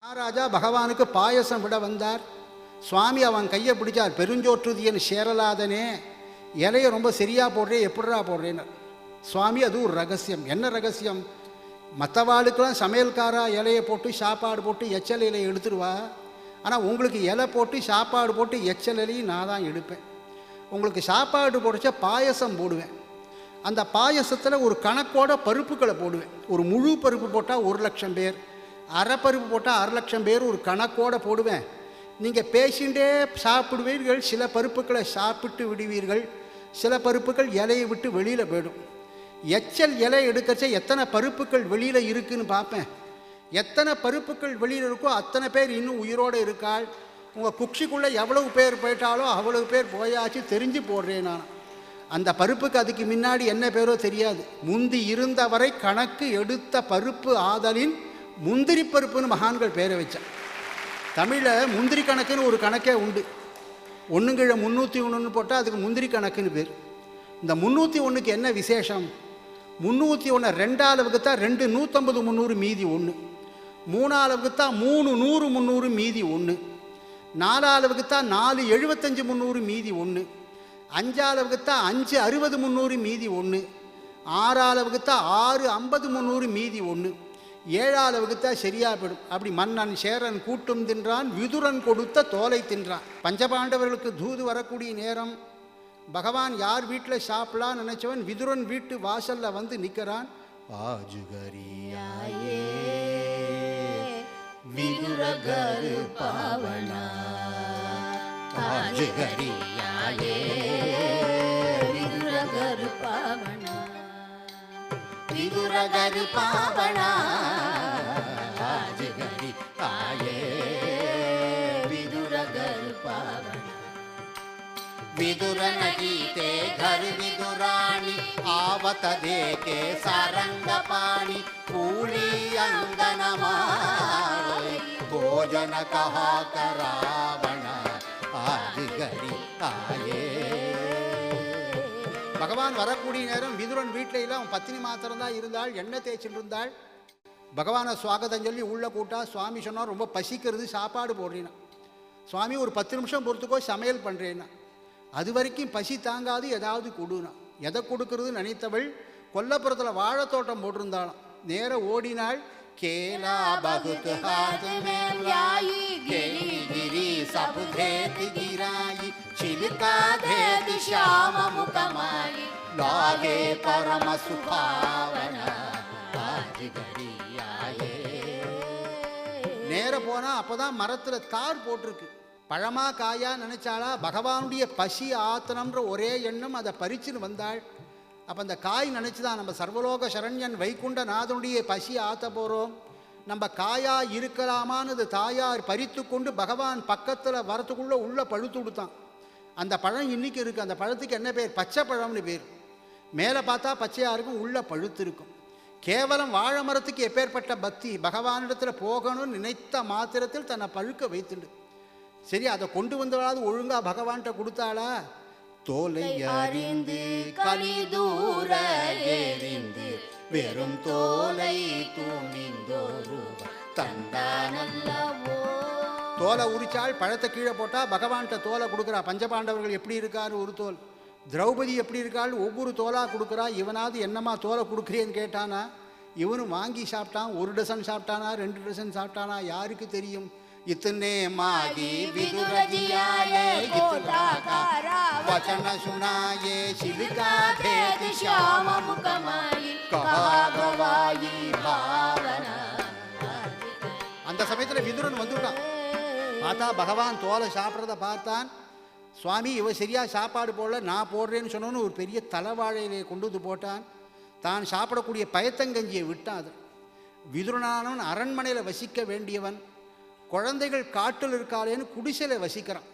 மகாராஜா பகவானுக்கு பாயசம் விட வந்தார். சுவாமி அவன் கையை பிடிச்சார். பெருஞ்சோற்றுதியன் சேரலாதனே, இலையை ரொம்ப சரியாக போடுறேன், எப்படிரா போடுறேன்னு. சுவாமி அது ஒரு ரகசியம். என்ன ரகசியம்? மற்றவாளுக்கெல்லாம் சமையல்காரா இலையை போட்டு சாப்பாடு போட்டு எச்சல் இலையை எடுத்துருவா. ஆனால் உங்களுக்கு இலை போட்டு சாப்பாடு போட்டு எச்சல் இலையும் நான் தான் எடுப்பேன். உங்களுக்கு சாப்பாடு போடுச்சா பாயசம் போடுவேன். அந்த பாயசத்தில் ஒரு கணக்கோட பருப்புகளை போடுவேன். ஒரு முழு பருப்பு போட்டால் 1,00,000 பேர், அரை பருப்பு போட்டால் 1,00,000 பேர், ஒரு கணக்கோடு போடுவேன். நீங்கள் பேசிகிட்டே சாப்பிடுவீர்கள். சில பருப்புகளை சாப்பிட்டு விடுவீர்கள், சில பருப்புகள் இலையை விட்டு வெளியில் போயிடும். எச்சல் இலை எடுக்கச்ச எத்தனை பருப்புகள் வெளியில் இருக்குதுன்னு பார்ப்பேன். எத்தனை பருப்புகள் வெளியில் இருக்கோ அத்தனை பேர் இன்னும் உயிரோடு இருக்காள். உங்கள் குக்ஷிக்குள்ளே எவ்வளவு பேர் போயிட்டாலோ அவ்வளவு பேர் போயாச்சு தெரிஞ்சு போடுறேன் நான். அந்த பருப்புக்கு அதுக்கு முன்னாடி என்ன பேரோ தெரியாது. முந்தி இருந்தவரை கணக்கு எடுத்த பருப்பு ஆதலின் முந்திரி பருப்புன்னு மகான்கள் பேரை வச்சான். தமிழில் முந்திரி கணக்குன்னு ஒரு கணக்கே உண்டு. 1/301 போட்டால் அதுக்கு முந்திரி கணக்குன்னு பேர். இந்த 301க்கு என்ன விசேஷம்? 301 2ஆல் வகுத்தா 2 150 300 மீதி 1, 3ஆல் வகுத்தா 3 100 300 மீதி 1, 4ஆல் வகுத்தா 4 75 300 மீதி 1, 5ஆல் வகுத்தா 5 60 300 மீதி 1, 6ஆல் வகுத்தா 6 50 300 மீதி 1, 7ஆல் வகுத்தா சரியா போயிடும். அப்படி மன்னன் சேரன் கூட்டும் தின்றான், விதுரன் கொடுத்த தோலை தின்றான். பஞ்சபாண்டவர்களுக்கு தூது வரக்கூடிய நேரம், பகவான் யார் வீட்டில் சாப்பிடலான்னு நினைச்சவன் விதுரன் வீட்டு வாசல்ல வந்து நிற்கிறான். ஆஜுகரியாயே விதுரகரு பாவனா, ஆஜுகரியாயே விதுரகரு பாவனா, விதுரகரு பாவனா, ஆஜுகரி ஆயே விதுரகரு பாவனா. विदुर नहीं ते घर विदुराणी, आवत देखे सारंग पानी, कूली अंगन मारे भोजन कहा करावण, आज गरी आये. பகவான் வரக்கூடிய நேரம் விதுரன் வீட்டில் இல்லை, அவன் பத்தினி மாத்திரம் தான் இருந்தாள். எண்ணெய் தேய்ச்சிட்டு இருந்தாள். பகவானை சுவாகதம் சொல்லி உள்ள கூட்டா. சுவாமி சொன்னால் ரொம்ப பசிக்கிறது, சாப்பாடு போடுறீன்னா. சுவாமி ஒரு 10 நிமிஷம் பொறுத்துக்கோ, சமையல் பண்ணுறேன்னா. அது வரைக்கும் பசி தாங்காது, ஏதாவது கொடுனா. எதை கொடுக்கறது நினைத்தவள் கொல்லப்புறத்தில் வாழைத்தோட்டம் போட்டிருந்தாளாம். நேர ஓடினாள். கேலா பகுத் ஹாத் மே लाई, गिरी गिरी सब धेत गिराई, छिलका धेत श्याम मुकमाई, लागे परम सुभावना, आज गरी आये. நேர போனா அப்பதான் மரத்துல தார் போட்டிருக்கு. பழமா காயா நினைச்சாளா? பகவானுடைய பசி ஆத்தனம்ன்ற ஒரே எண்ணம், அதை பறிச்சுன்னு வந்தாள். அப்போ அந்த காய் நினச்சிதான் நம்ம சர்வலோக சரண்யன் வைகுண்ட நாதனுடைய பசி ஆற்ற போகிறோம், நம்ம காயா இருக்கலாமான்னு தாயார் பறித்து கொண்டு பகவான் பக்கத்தில் வரத்துக்குள்ளே உள்ள பழுத்து கொடுத்தான். அந்த பழம் இன்னைக்கு இருக்குது. அந்த பழத்துக்கு என்ன பேர்? பச்சை பழம்னு பேர். மேலே பார்த்தா பச்சையாக இருக்கும், உள்ள பழுத்து இருக்கும். கேவலம் வாழை மரத்துக்கு எப்பேற்பட்ட பக்தி! பகவானிடத்தில் போகணும்னு நினைத்த மாத்திரத்தில் தன்னை பழுக்க வைத்துண்டு. சரி, அதை கொண்டு வந்தவளாவது ஒழுங்கா பகவான்கிட்ட கொடுத்தாளா? தோலை அறிந்து கலி தூர எறிந்து வெறும் தோலை தூணிந்தோரு தந்தானல்லவோ. தோலை உரிச்சாள், பழத்தை கீழே போட்டா. பகவான்கிட்ட தோலை கொடுக்குறா. பஞ்சபாண்டவர்கள் எப்படி இருக்காரு ஒரு தோல், திரௌபதி எப்படி இருக்காள் ஒவ்வொரு தோலா கொடுக்குறா. இவனாவது என்னம்மா தோலை கொடுக்குறேன்னு கேட்டானா? இவனும் வாங்கி சாப்பிட்டான். 1 டசன் சாப்பிட்டானா, 2 டசன் சாப்பிட்டானா, யாருக்கு தெரியும்? इतने मागी विदुर जियाए, इतना वचन सुनाए, छिलका भेद श्याम मुकमाई, कहा गवाई भावना. அந்த சமயத்தில் விதுரன் வந்துட்டான். பார்த்தா பகவான் தோலை சாப்பிட்றத பார்த்தான். சுவாமி இவ சரியா சாப்பாடு போடல, நான் போடுறேன்னு சொன்னோன்னு ஒரு பெரிய தலைவாழையிலே கொண்டு வந்து போட்டான். தான் சாப்பிடக்கூடிய பயத்தங்கஞ்சியை விட்டான். அது விதுரனானவன் அரண்மனையில் வசிக்க வேண்டியவன். குழந்தைகள் காட்டில் இருக்காளேன்னு குடிசையில் வசிக்கிறான்.